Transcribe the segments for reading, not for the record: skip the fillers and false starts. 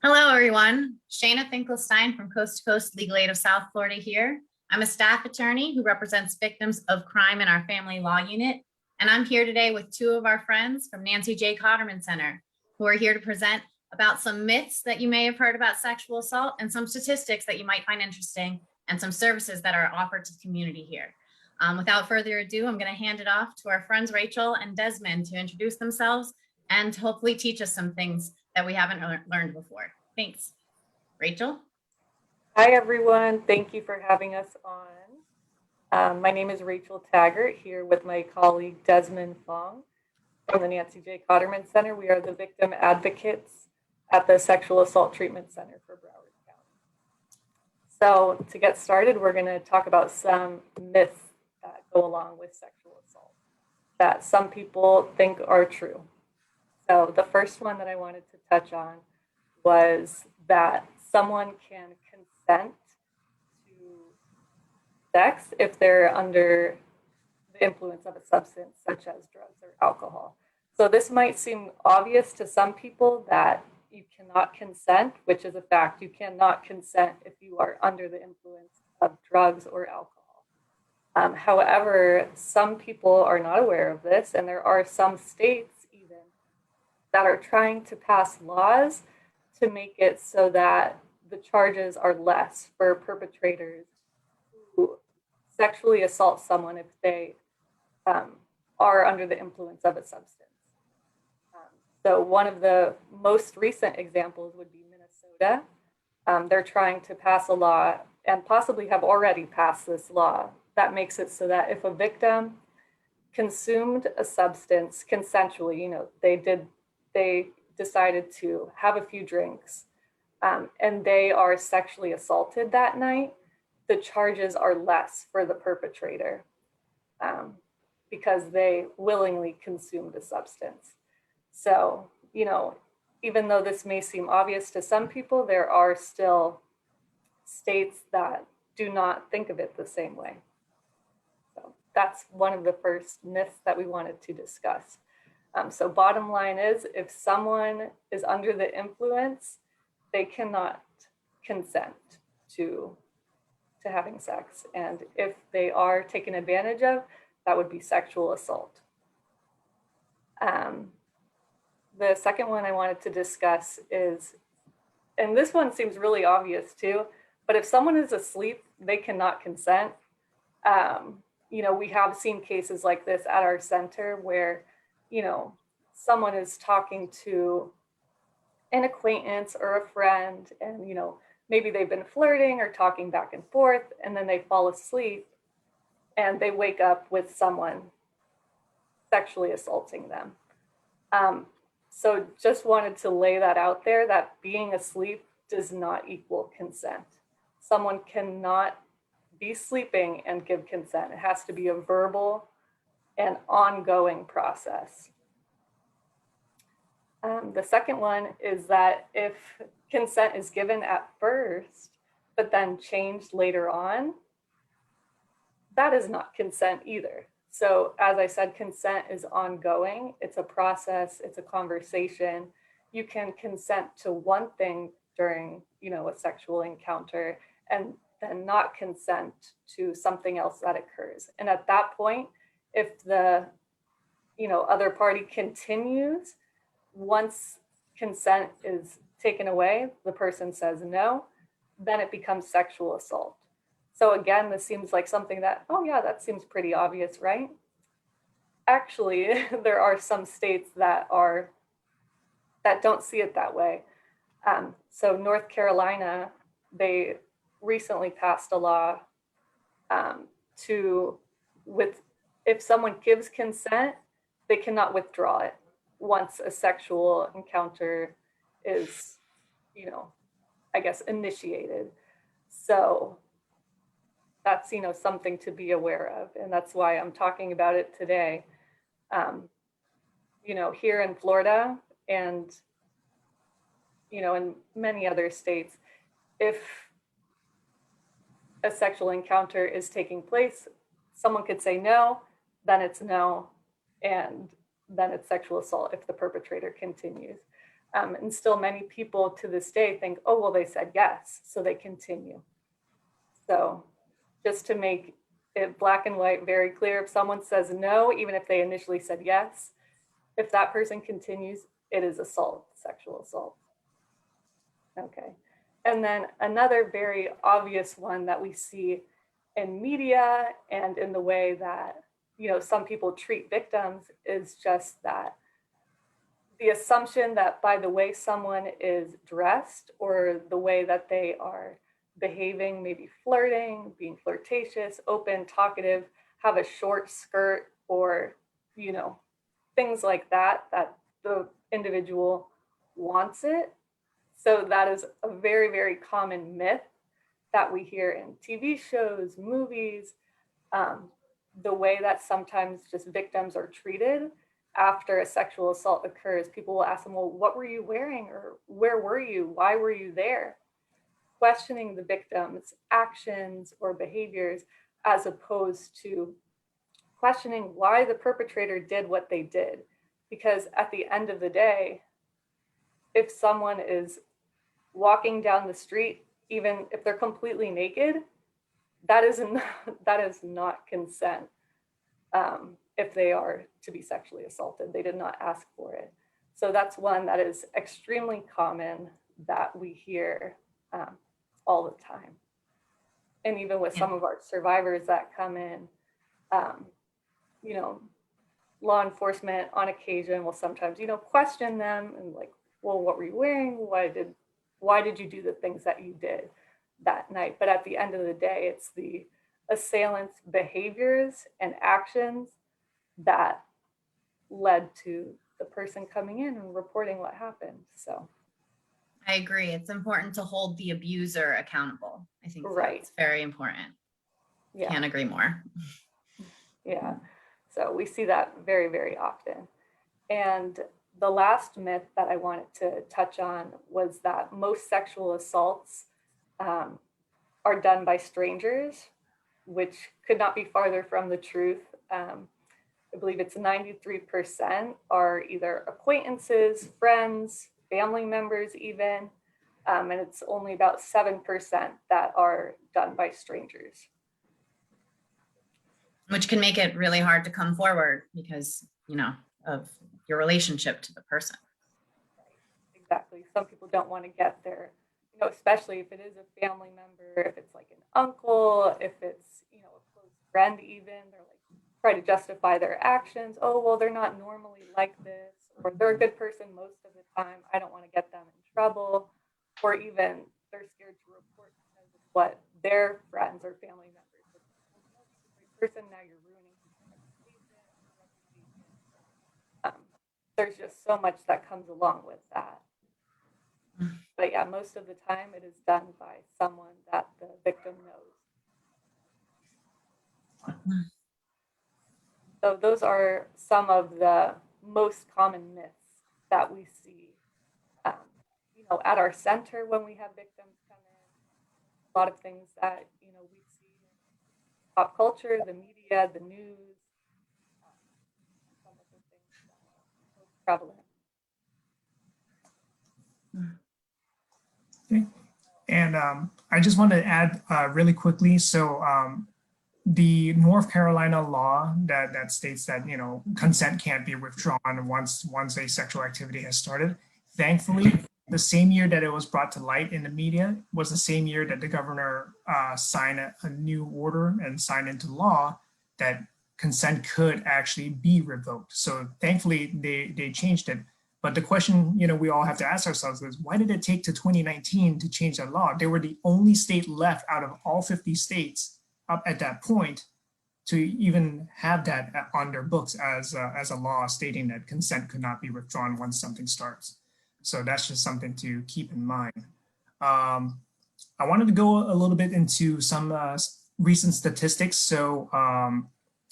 Hello, everyone. Shayna Finkelstein from Coast to Coast Legal Aid of South Florida here. I'm a staff attorney who represents victims of crime in our family law unit. And I'm here today with two of our friends from Nancy J. Cotterman Center, who are here to present about some myths that you may have heard about sexual assault and some statistics that you might find interesting and some services that are offered to the community here. Without further ado, I'm going to hand it off to our friends Rachel and Desmond to introduce themselves and hopefully teach us some things that we haven't learned before. Thanks. Rachel? Hi, everyone. Thank you for having us on. My name is Rachel Taggart, here with my colleague Desmond Fong from the Nancy J. Cotterman Center. We are the victim advocates at the Sexual Assault Treatment Center for Broward County. So to get started, we're going to talk about some myths that go along with sexual assault that some people think are true. So the first one that I wanted to touch on was that someone can consent to sex if they're under the influence of a substance such as drugs or alcohol. So this might seem obvious to some people that you cannot consent, which is a fact. You cannot consent if you are under the influence of drugs or alcohol. However, some people are not aware of this, and there are some states even that are trying to pass laws to make it so that the charges are less for perpetrators who sexually assault someone if they are under the influence of a substance. So one of the most recent examples would be Minnesota. They're trying to pass a law and possibly have already passed this law that makes it so that if a victim consumed a substance consensually, they decided to have a few drinks and they are sexually assaulted that night, the charges are less for the perpetrator because they willingly consumed a substance. So, even though this may seem obvious to some people, there are still states that do not think of it the same way. So that's one of the first myths that we wanted to discuss. So bottom line is, if someone is under the influence, they cannot consent to having sex. And if they are taken advantage of, that would be sexual assault. The second one I wanted to discuss is, and this one seems really obvious too, but if someone is asleep, they cannot consent. We have seen cases like this at our center where someone is talking to an acquaintance or a friend and, maybe they've been flirting or talking back and forth, and then they fall asleep and they wake up with someone sexually assaulting them. So just wanted to lay that out there, that being asleep does not equal consent. Someone cannot be sleeping and give consent. It has to be a verbal and ongoing process. The second one is that if consent is given at first, but then changed later on, that is not consent either. So as I said, consent is ongoing. It's a process, it's a conversation. You can consent to one thing during, a sexual encounter and then not consent to something else that occurs. And at that point, if the, other party continues, once consent is taken away, the person says no, then it becomes sexual assault. So again, this seems like something that, oh yeah, that seems pretty obvious, right? Actually, there are some states that don't see it that way. So North Carolina, they recently passed a law if someone gives consent, they cannot withdraw it once a sexual encounter is, initiated. So that's, something to be aware of. And that's why I'm talking about it today. Here in Florida and, in many other states, if a sexual encounter is taking place, someone could say no, then it's no, and then it's sexual assault if the perpetrator continues. And still many people to this day think, oh, well, they said yes, so they continue. So just to make it black and white, very clear, if someone says no, even if they initially said yes, if that person continues, it is assault, sexual assault. Okay. And then another very obvious one that we see in media and in the way that, you know, some people treat victims is just that the assumption that by the way someone is dressed or the way that they are behaving, maybe flirting, being flirtatious, open, talkative, have a short skirt, or, you know, things like that, that the individual wants it. So that is a very, very common myth that we hear in TV shows, movies, the way that sometimes just victims are treated after a sexual assault occurs. People will ask them, well, what were you wearing? Or where were you? Why were you there? Questioning the victim's actions or behaviors, as opposed to questioning why the perpetrator did what they did. Because at the end of the day, if someone is walking down the street, even if they're completely naked, that is not consent. If they are to be sexually assaulted, they did not ask for it. So that's one that is extremely common that we hear all the time. And even with some of our survivors that come in, you know, law enforcement on occasion will sometimes, you know, question them and like, well, what were you wearing? Why did you do the things that you did that night? But at the end of the day, it's the assailant's behaviors and actions that led to the person coming in and reporting what happened. So I agree. It's important to hold the abuser accountable. I think right. That's very important. Yeah. Can't agree more. Yeah. So we see that very, very often. And the last myth that I wanted to touch on was that most sexual assaults are done by strangers, which could not be farther from the truth. I believe it's 93% are either acquaintances, friends, family members even, and it's only about 7% that are done by strangers. Which can make it really hard to come forward because, you know, of your relationship to the person. Right. Exactly. Some people don't want to get there, you know, especially if it is a family member, if it's like an uncle, if it's, you know, a close friend even, they're like, try to justify their actions. Oh, well, they're not normally like this, or they're a good person most of the time. I don't want to get them in trouble, or even they're scared to report because of what their friends or family members would think. Well, you know, he's a great person. Now you're ruining his reputation. There's just so much that comes along with that. But yeah, most of the time it is done by someone that the victim knows. So those are some of the most common myths that we see, you know, at our center when we have victims come in. A lot of things that, you know, we see in pop culture, the media, the news, some of the things that are most prevalent. Okay. And I just want to add really quickly. So the North Carolina law that states that, you know, consent can't be withdrawn once a sexual activity has started. Thankfully, the same year that it was brought to light in the media was the same year that the governor signed a new order and signed into law that consent could actually be revoked. So thankfully, they changed it. But the question, you know, we all have to ask ourselves is, why did it take to 2019 to change that law? They were the only state left out of all 50 states up at that point to even have that on their books as a law stating that consent could not be withdrawn once something starts. So that's just something to keep in mind. I wanted to go a little bit into some recent statistics. So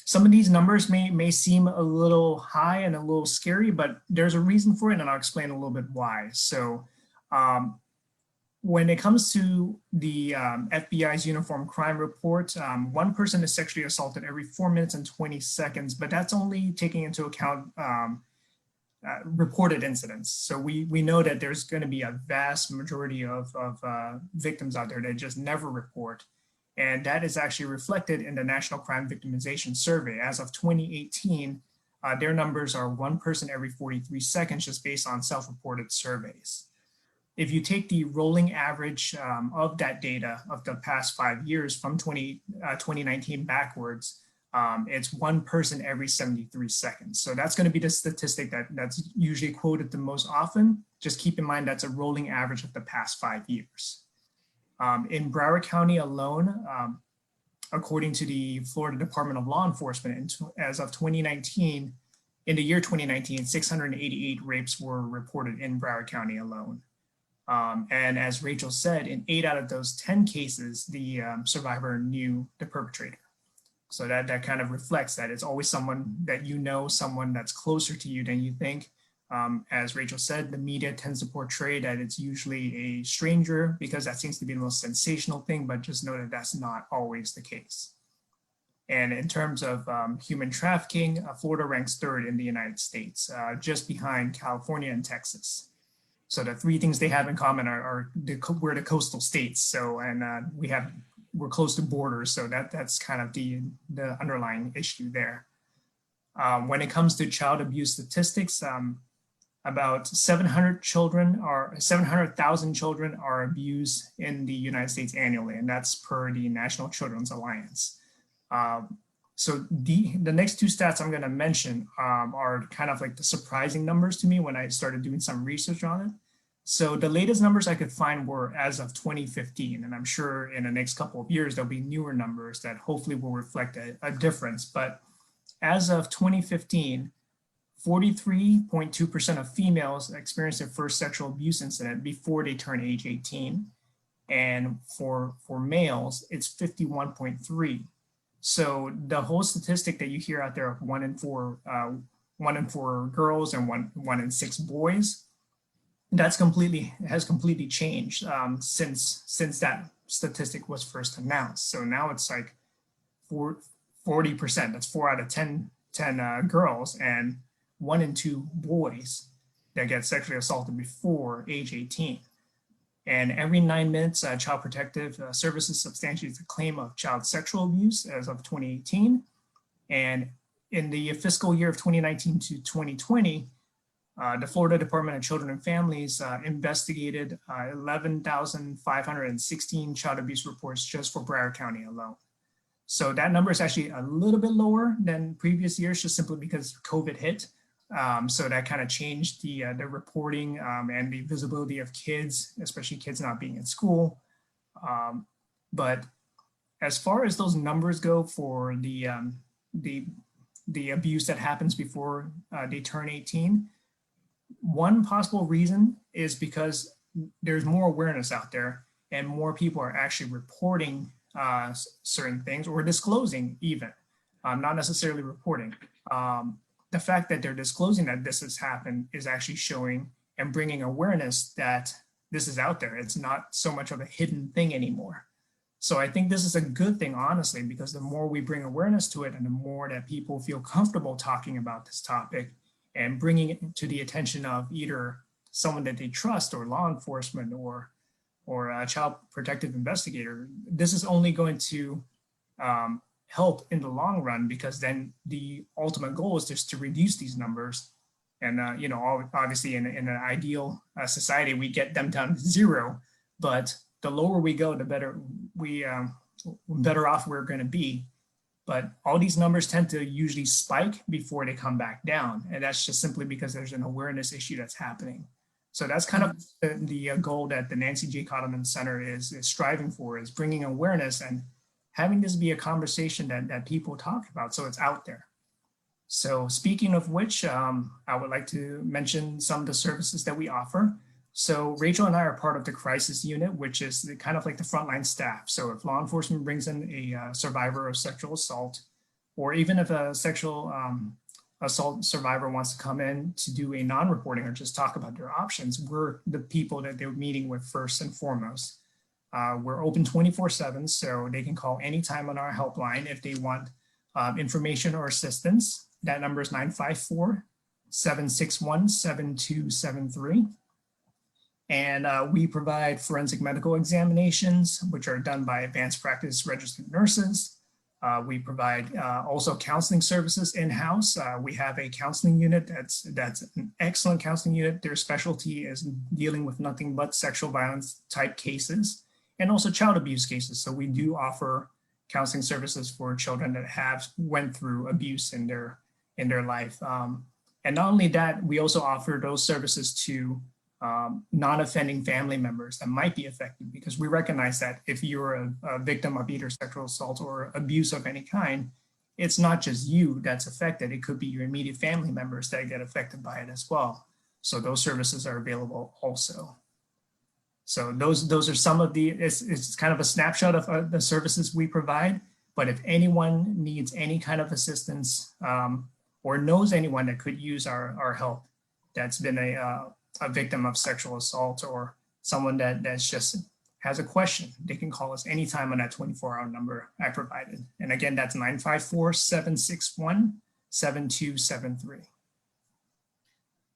some of these numbers may seem a little high and a little scary, but there's a reason for it, and I'll explain a little bit why. So when it comes to the FBI's Uniform Crime Report, one person is sexually assaulted every 4 minutes and 20 seconds, but that's only taking into account reported incidents. So we know that there's going to be a vast majority of victims out there that just never report. And that is actually reflected in the National Crime Victimization Survey. As of 2018, their numbers are 1 person every 43 seconds, just based on self-reported surveys. If you take the rolling average of that data of the past 5 years from 2019 backwards, it's 1 person every 73 seconds. So that's going to be the statistic that's usually quoted the most often. Just keep in mind that's a rolling average of the past 5 years. In Broward County alone, according to the Florida Department of Law Enforcement, as of 2019, in the year 2019, 688 rapes were reported in Broward County alone. And as Rachel said, in 8 out of those 10 cases, the survivor knew the perpetrator. So that kind of reflects that it's always someone that you know, someone that's closer to you than you think. As Rachel said, the media tends to portray that it's usually a stranger because that seems to be the most sensational thing, but just know that that's not always the case. And in terms of human trafficking, Florida ranks 3rd in the United States, just behind California and Texas. So the 3 things they have in common are we're the coastal states. So, and we're close to borders. So that's kind of the underlying issue there. When it comes to child abuse statistics, about 700,000 children are abused in the United States annually, and that's per the National Children's Alliance. So the next 2 stats I'm going to mention are kind of like the surprising numbers to me when I started doing some research on it. So the latest numbers I could find were as of 2015, and I'm sure in the next couple of years there'll be newer numbers that hopefully will reflect a difference. But as of 2015, 43.2% of females experienced their first sexual abuse incident before they turn age 18. And for males, it's 51.3. So the whole statistic that you hear out there of 1 in 4 girls and one in 6 boys, has completely changed since that statistic was first announced. So now it's like 40%. That's 4 out of 10 girls and 1 in 2 boys that get sexually assaulted before age 18. And every 9 minutes, Child Protective Services substantiates a claim of child sexual abuse as of 2018. And in the fiscal year of 2019 to 2020, the Florida Department of Children and Families investigated 11,516 child abuse reports just for Broward County alone. So that number is actually a little bit lower than previous years, just simply because COVID hit. So that kind of changed the reporting and the visibility of kids, especially kids not being in school. But as far as those numbers go for the abuse that happens before they turn 18, one possible reason is because there's more awareness out there and more people are actually reporting certain things or disclosing even, not necessarily reporting. The fact that they're disclosing that this has happened is actually showing and bringing awareness that this is out there. It's not so much of a hidden thing anymore. So I think this is a good thing, honestly, because the more we bring awareness to it and the more that people feel comfortable talking about this topic and bringing it to the attention of either someone that they trust or law enforcement or a child protective investigator, this is only going to help in the long run, because then the ultimate goal is just to reduce these numbers. And, obviously in an ideal society, we get them down to 0, but the lower we go, the better off we're going to be. But all these numbers tend to usually spike before they come back down. And that's just simply because there's an awareness issue that's happening. So that's kind of the goal that the Nancy J. Cotterman Center is striving for, is bringing awareness and having this be a conversation that people talk about, so it's out there. So speaking of which, I would like to mention some of the services that we offer. So Rachel and I are part of the crisis unit, which is kind of like the frontline staff. So if law enforcement brings in a survivor of sexual assault, or even if a sexual assault survivor wants to come in to do a non-reporting or just talk about their options, we're the people that they're meeting with first and foremost. We're open 24/7, so they can call anytime on our helpline if they want information or assistance. That number is 761-7273. And we provide forensic medical examinations, which are done by advanced practice registered nurses. We provide also counseling services in-house. We have a counseling unit that's an excellent counseling unit. Their specialty is dealing with nothing but sexual violence type cases and also child abuse cases. So we do offer counseling services for children that have went through abuse in their life. And not only that, we also offer those services to non-offending family members that might be affected, because we recognize that if you're a victim of either sexual assault or abuse of any kind, it's not just you that's affected. It could be your immediate family members that get affected by it as well. So those services are available also. So those are some of the, it's kind of a snapshot of the services we provide. But if anyone needs any kind of assistance or knows anyone that could use our help, that's been a victim of sexual assault or someone that's just has a question, they can call us anytime on that 24-hour number I provided. And again, that's 954-761-7273.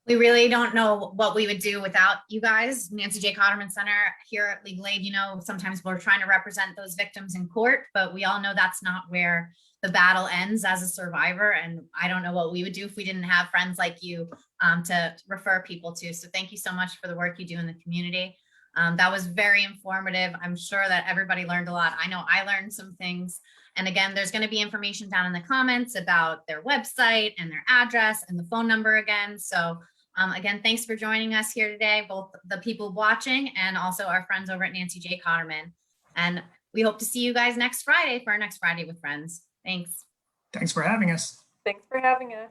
We really don't know what we would do without you guys. Nancy J. Cotterman Center here at Legal Aid, you know, sometimes we're trying to represent those victims in court, but we all know that's not where the battle ends as a survivor. And I don't know what we would do if we didn't have friends like you to refer people to. So thank you so much for the work you do in the community. That was very informative. I'm sure that everybody learned a lot. I know I learned some things. And again, there's going to be information down in the comments about their website and their address and the phone number again. So again, thanks for joining us here today, both the people watching and also our friends over at Nancy J. Cotterman. And we hope to see you guys next Friday for our next Friday with Friends. Thanks. Thanks for having us. Thanks for having us.